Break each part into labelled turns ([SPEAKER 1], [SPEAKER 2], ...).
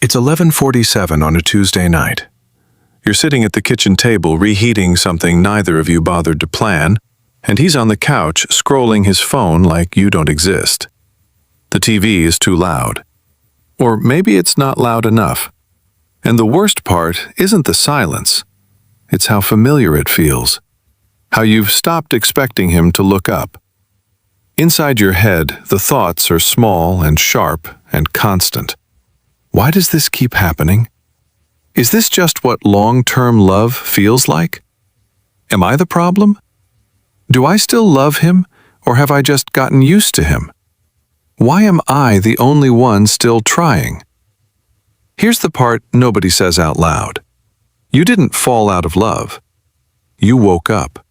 [SPEAKER 1] It's 11:47 on a Tuesday night. You're sitting at the kitchen table reheating something neither of you bothered to plan, and he's on the couch scrolling his phone like you don't exist. The TV is too loud. Or maybe it's not loud enough. And the worst part isn't the silence. It's how familiar it feels. How you've stopped expecting him to look up. Inside your head, the thoughts are small and sharp and constant. Why does this keep happening? Is this just what long-term love feels like? Am I the problem? Do I still love him, or have I just gotten used to him? Why am I the only one still trying? Here's the part nobody says out loud. You didn't fall out of love. You woke up.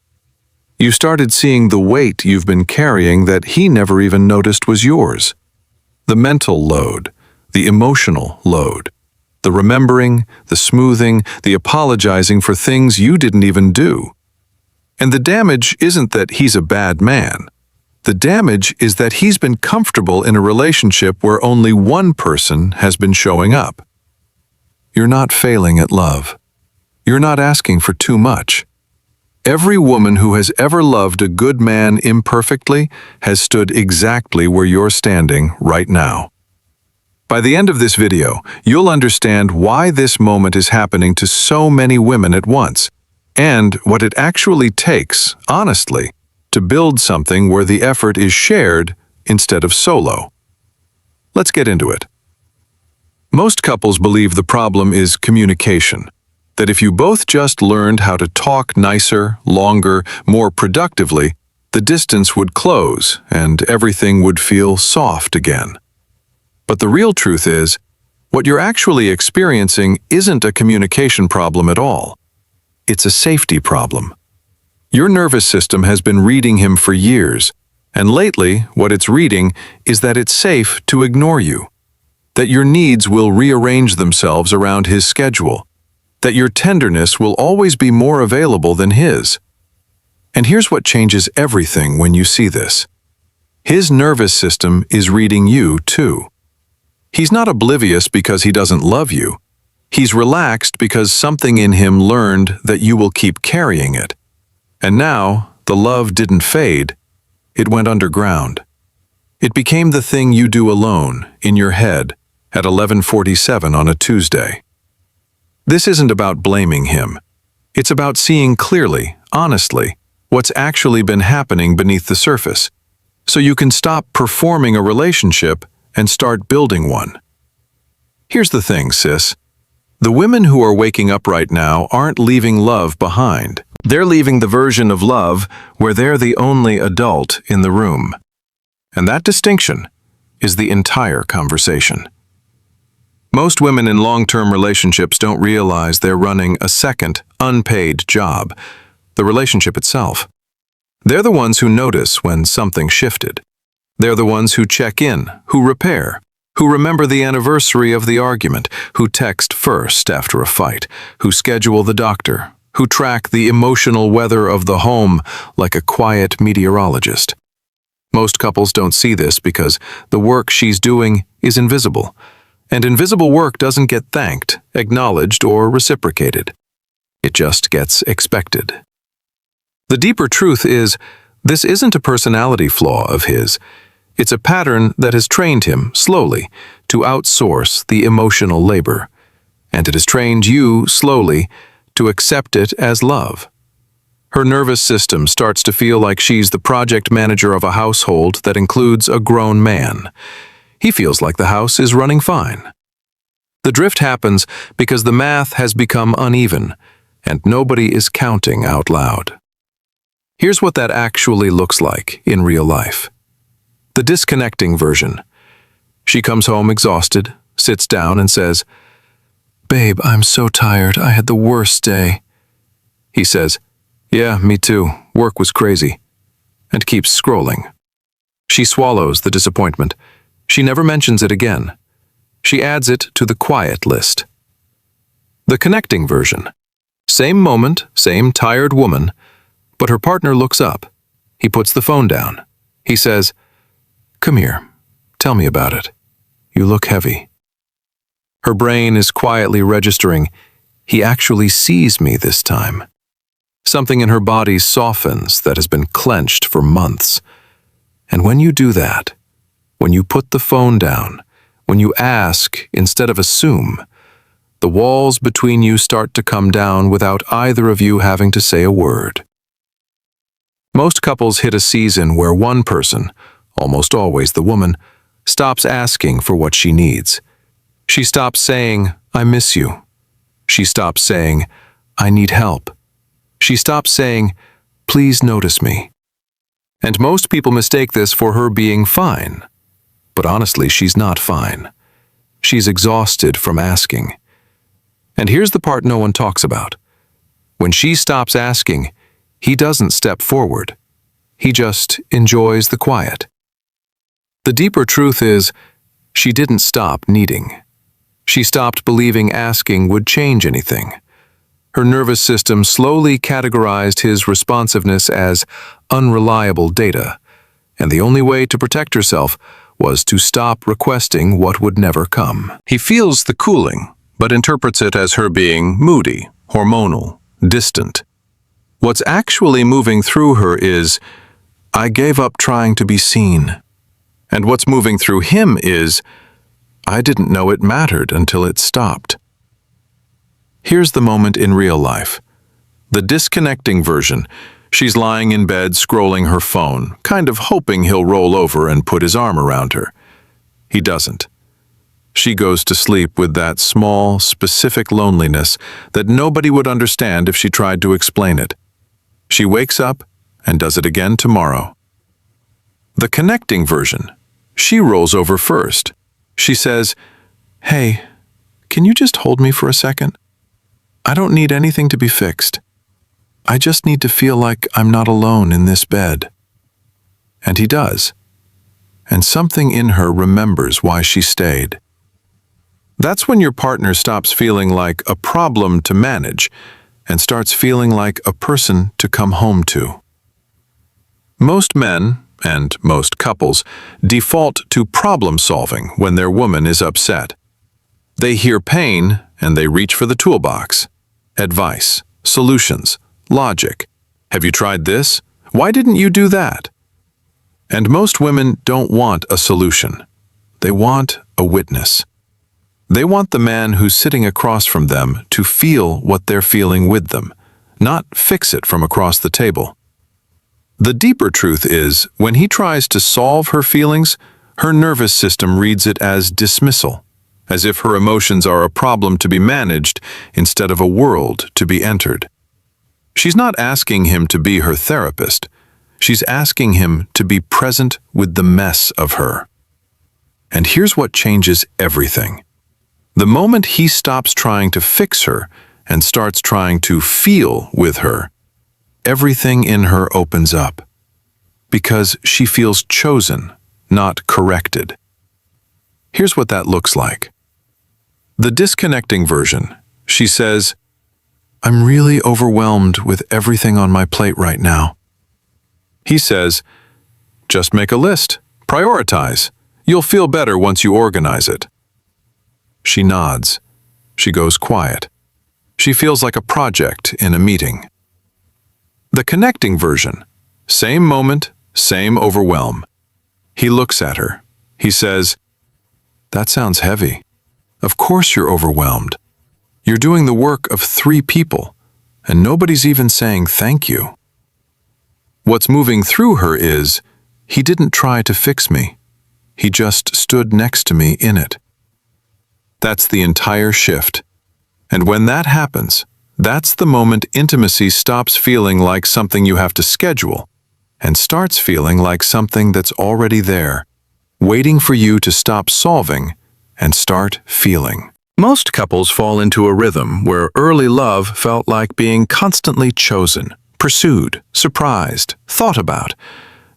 [SPEAKER 1] You started seeing the weight you've been carrying that he never even noticed was yours. The mental load, the emotional load, the remembering, the smoothing, the apologizing for things you didn't even do. And the damage isn't that he's a bad man. The damage is that he's been comfortable in a relationship where only one person has been showing up. You're not failing at love. You're not asking for too much. Every woman who has ever loved a good man imperfectly has stood exactly where you're standing right now. By the end of this video, you'll understand why this moment is happening to so many women at once, and what it actually takes, honestly, to build something where the effort is shared instead of solo. Let's get into it. Most couples believe the problem is communication, that if you both just learned how to talk nicer, longer, more productively, the distance would close and everything would feel soft again. But the real truth is, what you're actually experiencing isn't a communication problem at all. It's a safety problem. Your nervous system has been reading him for years, and lately what it's reading is that it's safe to ignore you, that your needs will rearrange themselves around his schedule, that your tenderness will always be more available than his. And here's what changes everything when you see this. His nervous system is reading you too. He's not oblivious because he doesn't love you. He's relaxed because something in him learned that you will keep carrying it. And now, the love didn't fade. It went underground. It became the thing you do alone, in your head, at 11:47 on a Tuesday. This isn't about blaming him. It's about seeing clearly, honestly, what's actually been happening beneath the surface, so you can stop performing a relationship and start building one. Here's the thing, sis. The women who are waking up right now aren't leaving love behind. They're leaving the version of love where they're the only adult in the room. And that distinction is the entire conversation. Most women in long-term relationships don't realize they're running a second, unpaid job, the relationship itself. They're the ones who notice when something shifted. They're the ones who check in, who repair, who remember the anniversary of the argument, who text first after a fight, who schedule the doctor, who track the emotional weather of the home like a quiet meteorologist. Most couples don't see this because the work she's doing is invisible, and invisible work doesn't get thanked, acknowledged, or reciprocated. It just gets expected. The deeper truth is, this isn't a personality flaw of his. It's a pattern that has trained him, slowly, to outsource the emotional labor. And it has trained you, slowly, to accept it as love. Her nervous system starts to feel like she's the project manager of a household that includes a grown man. He feels like the house is running fine. The drift happens because the math has become uneven, and nobody is counting out loud. Here's what that actually looks like in real life. The disconnecting version. She comes home exhausted, sits down and says, "Babe, I'm so tired. I had the worst day." He says, "Yeah, me too. Work was crazy," and keeps scrolling. She swallows the disappointment. She never mentions it again. She adds it to the quiet list. The connecting version. Same moment, same tired woman, but her partner looks up. He puts the phone down. He says, "Come here. Tell me about it. You look heavy." Her brain is quietly registering, he actually sees me this time. Something in her body softens that has been clenched for months. And when you do that, when you put the phone down, when you ask instead of assume, the walls between you start to come down without either of you having to say a word. Most couples hit a season where one person, almost always the woman, stops asking for what she needs. She stops saying, "I miss you." She stops saying, "I need help." She stops saying, "Please notice me." And most people mistake this for her being fine. But honestly, she's not fine. She's exhausted from asking. And here's the part no one talks about. When she stops asking, he doesn't step forward. He just enjoys the quiet. The deeper truth is, she didn't stop needing. She stopped believing asking would change anything. Her nervous system slowly categorized his responsiveness as unreliable data, and the only way to protect herself was to stop requesting what would never come. He feels the cooling, but interprets it as her being moody, hormonal, distant. What's actually moving through her is, "I gave up trying to be seen." And what's moving through him is, "I didn't know it mattered until it stopped." Here's the moment in real life. The disconnecting version. She's lying in bed scrolling her phone, kind of hoping he'll roll over and put his arm around her. He doesn't. She goes to sleep with that small, specific loneliness that nobody would understand if she tried to explain it. She wakes up and does it again tomorrow. The connecting version. She rolls over first. She says, "Hey, can you just hold me for a second? I don't need anything to be fixed. I just need to feel like I'm not alone in this bed." And he does. And something in her remembers why she stayed. That's when your partner stops feeling like a problem to manage and starts feeling like a person to come home to. Most men, and most couples, default to problem solving when their woman is upset. They hear pain and they reach for the toolbox. Advice, solutions, logic. "Have you tried this? Why didn't you do that?" And most women don't want a solution. They want a witness. They want the man who's sitting across from them to feel what they're feeling with them, not fix it from across the table. The deeper truth is, when he tries to solve her feelings, her nervous system reads it as dismissal, as if her emotions are a problem to be managed instead of a world to be entered. She's not asking him to be her therapist. She's asking him to be present with the mess of her. And here's what changes everything. The moment he stops trying to fix her and starts trying to feel with her, everything in her opens up. Because she feels chosen, not corrected. Here's what that looks like. The disconnecting version. She says, "I'm really overwhelmed with everything on my plate right now." He says, "Just make a list. Prioritize. You'll feel better once you organize it." She nods. She goes quiet. She feels like a project in a meeting. The connecting version. Same moment, same overwhelm. He looks at her. He says, "That sounds heavy. Of course you're overwhelmed. You're doing the work of 3 people, and nobody's even saying thank you." What's moving through her is, he didn't try to fix me. He just stood next to me in it. That's the entire shift. And when that happens, that's the moment intimacy stops feeling like something you have to schedule and starts feeling like something that's already there, waiting for you to stop solving and start feeling. Most couples fall into a rhythm where early love felt like being constantly chosen, pursued, surprised, thought about,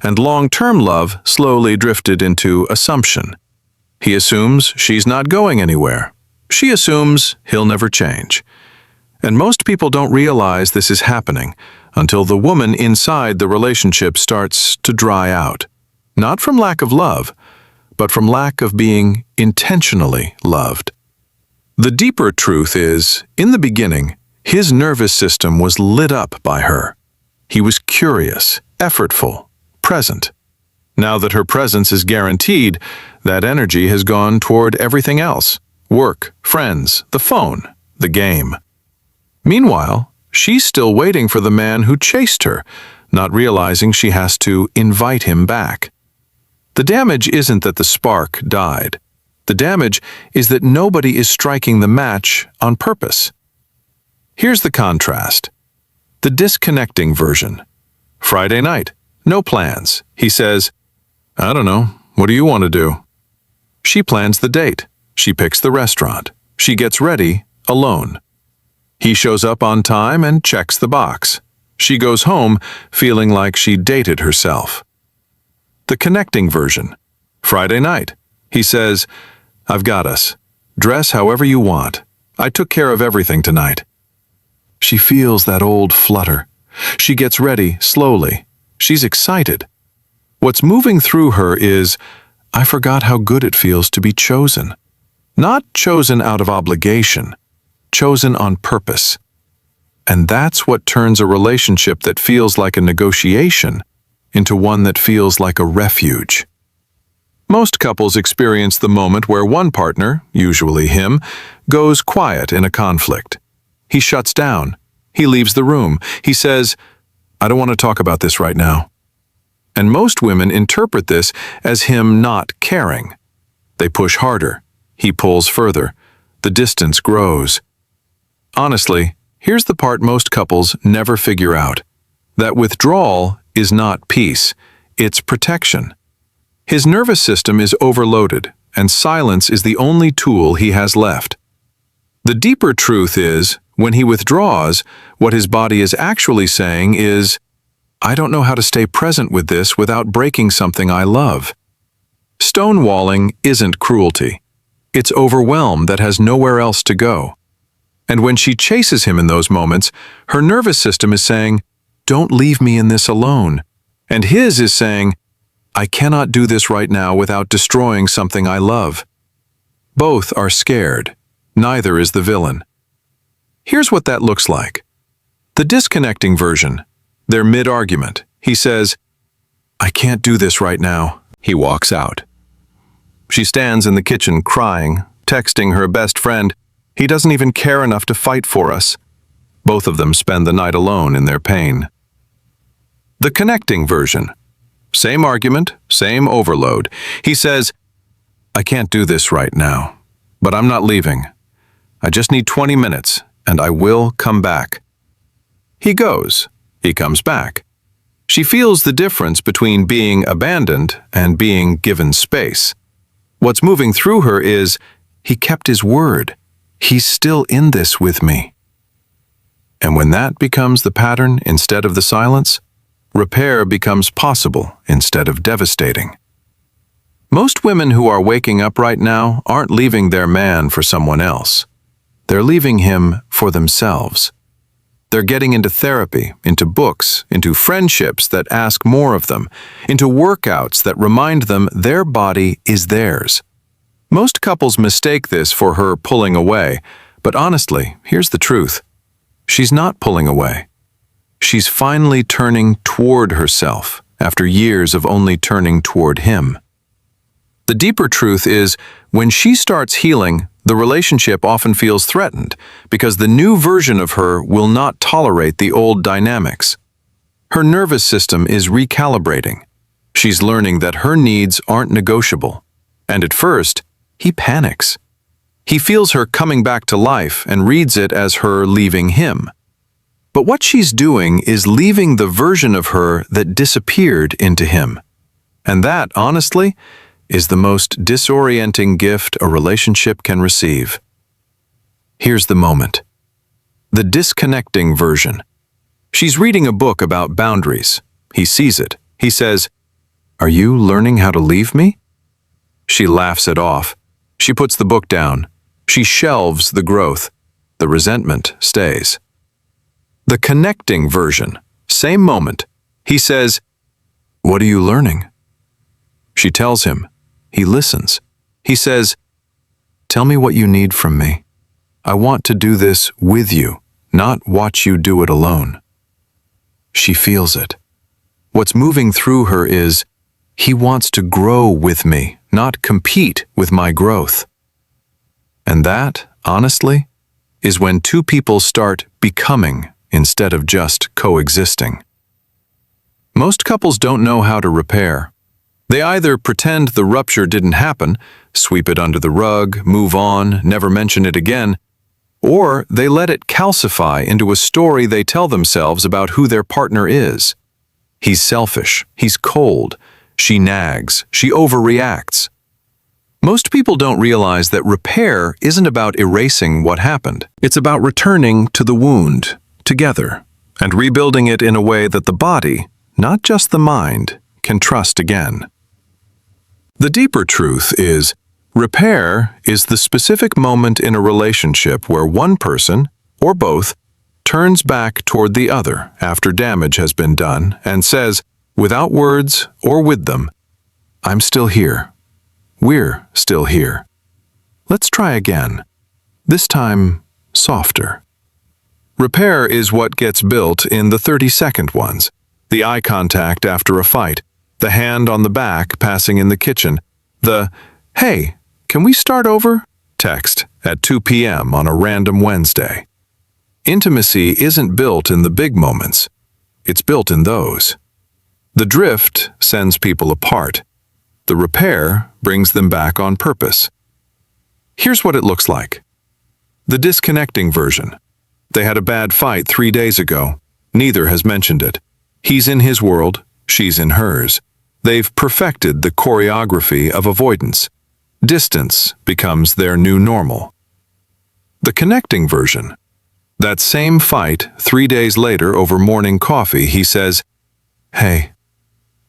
[SPEAKER 1] and long-term love slowly drifted into assumption. He assumes she's not going anywhere. She assumes he'll never change. And most people don't realize this is happening until the woman inside the relationship starts to dry out. Not from lack of love, but from lack of being intentionally loved. The deeper truth is, in the beginning, his nervous system was lit up by her. He was curious, effortful, present. Now that her presence is guaranteed, that energy has gone toward everything else: work, friends, the phone, the game. Meanwhile, she's still waiting for the man who chased her, not realizing she has to invite him back. The damage isn't that the spark died. The damage is that nobody is striking the match on purpose. Here's the contrast. The disconnecting version. Friday night, no plans. He says, "I don't know, what do you want to do?" She plans the date. She picks the restaurant. She gets ready, alone. He shows up on time and checks the box. She goes home feeling like she dated herself. The connecting version. Friday night. He says, "I've got us. Dress however you want. I took care of everything tonight." She feels that old flutter. She gets ready slowly. She's excited. What's moving through her is, "I forgot how good it feels to be chosen." Not chosen out of obligation, chosen on purpose. And that's what turns a relationship that feels like a negotiation into one that feels like a refuge. Most couples experience the moment where one partner, usually him, goes quiet in a conflict. He shuts down. He leaves the room. He says, "I don't want to talk about this right now." And most women interpret this as him not caring. They push harder. He pulls further. The distance grows. Honestly, here's the part most couples never figure out. That withdrawal is not peace. It's protection. His nervous system is overloaded, and silence is the only tool he has left. The deeper truth is, when he withdraws, what his body is actually saying is, "I don't know how to stay present with this without breaking something I love." Stonewalling isn't cruelty. It's overwhelm that has nowhere else to go. And when she chases him in those moments, her nervous system is saying, "Don't leave me in this alone." And his is saying, "I cannot do this right now without destroying something I love." Both are scared. Neither is the villain. Here's what that looks like. The disconnecting version. They're mid-argument. He says, "I can't do this right now." He walks out. She stands in the kitchen crying, texting her best friend, "He doesn't even care enough to fight for us." Both of them spend the night alone in their pain. The connecting version. Same argument, same overload. He says, "I can't do this right now, but I'm not leaving. I just need 20 minutes, and I will come back." He goes. He comes back. She feels the difference between being abandoned and being given space. What's moving through her is, he kept his word. He's still in this with me. And when that becomes the pattern instead of the silence, repair becomes possible instead of devastating. Most women who are waking up right now aren't leaving their man for someone else. They're leaving him for themselves. They're getting into therapy, into books, into friendships that ask more of them, into workouts that remind them their body is theirs. Most couples mistake this for her pulling away, but honestly, here's the truth. She's not pulling away. She's finally turning toward herself after years of only turning toward him. The deeper truth is, when she starts healing, the relationship often feels threatened because the new version of her will not tolerate the old dynamics. Her nervous system is recalibrating. She's learning that her needs aren't negotiable. And at first, he panics. He feels her coming back to life and reads it as her leaving him. But what she's doing is leaving the version of her that disappeared into him. And that, honestly, is the most disorienting gift a relationship can receive. Here's the moment. The disconnecting version. She's reading a book about boundaries. He sees it. He says, "Are you learning how to leave me?" She laughs it off. She puts the book down. She shelves the growth. The resentment stays. The connecting version. Same moment. He says, "What are you learning?" She tells him. He listens. He says, "Tell me what you need from me." I want to do this with you, not watch you do it alone. She feels it. What's moving through her is, he wants to grow with me, not compete with my growth. And that, honestly, is when two people start becoming instead of just coexisting. Most couples don't know how to repair. They either pretend the rupture didn't happen, sweep it under the rug, move on, never mention it again, or they let it calcify into a story they tell themselves about who their partner is. He's selfish, he's cold, she nags, she overreacts. Most people don't realize that repair isn't about erasing what happened. It's about returning to the wound, together, and rebuilding it in a way that the body, not just the mind, can trust again. The deeper truth is, repair is the specific moment in a relationship where one person, or both, turns back toward the other after damage has been done and says, without words or with them, I'm still here. We're still here. Let's try again. This time, softer. Repair is what gets built in the 30-second ones. The eye contact after a fight, the hand on the back passing in the kitchen, the, hey, can we start over? Text at 2 p.m. on a random Wednesday. Intimacy isn't built in the big moments. It's built in those. The drift sends people apart. The repair brings them back on purpose. Here's what it looks like. The disconnecting version. They had a bad fight 3 days ago. Neither has mentioned it. He's in his world, she's in hers. They've perfected the choreography of avoidance. Distance becomes their new normal. The connecting version. That same fight 3 days later over morning coffee, he says, hey,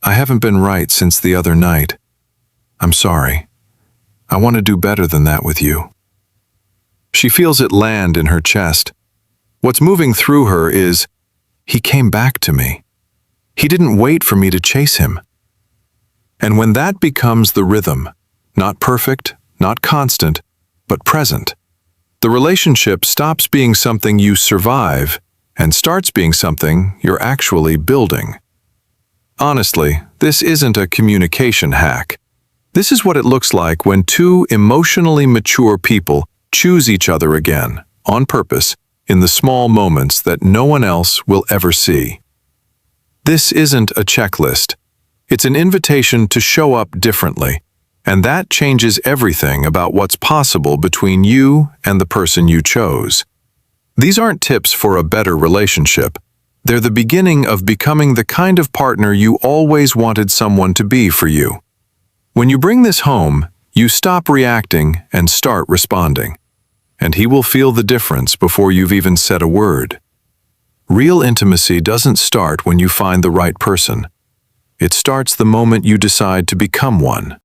[SPEAKER 1] I haven't been right since the other night. I'm sorry. I want to do better than that with you. She feels it land in her chest. What's moving through her is, he came back to me. He didn't wait for me to chase him. And when that becomes the rhythm, not perfect, not constant, but present, the relationship stops being something you survive and starts being something you're actually building. Honestly, this isn't a communication hack. This is what it looks like when two emotionally mature people choose each other again, on purpose, in the small moments that no one else will ever see. This isn't a checklist. It's an invitation to show up differently, and that changes everything about what's possible between you and the person you chose. These aren't tips for a better relationship. They're the beginning of becoming the kind of partner you always wanted someone to be for you. When you bring this home, you stop reacting and start responding. And he will feel the difference before you've even said a word. Real intimacy doesn't start when you find the right person. It starts the moment you decide to become one.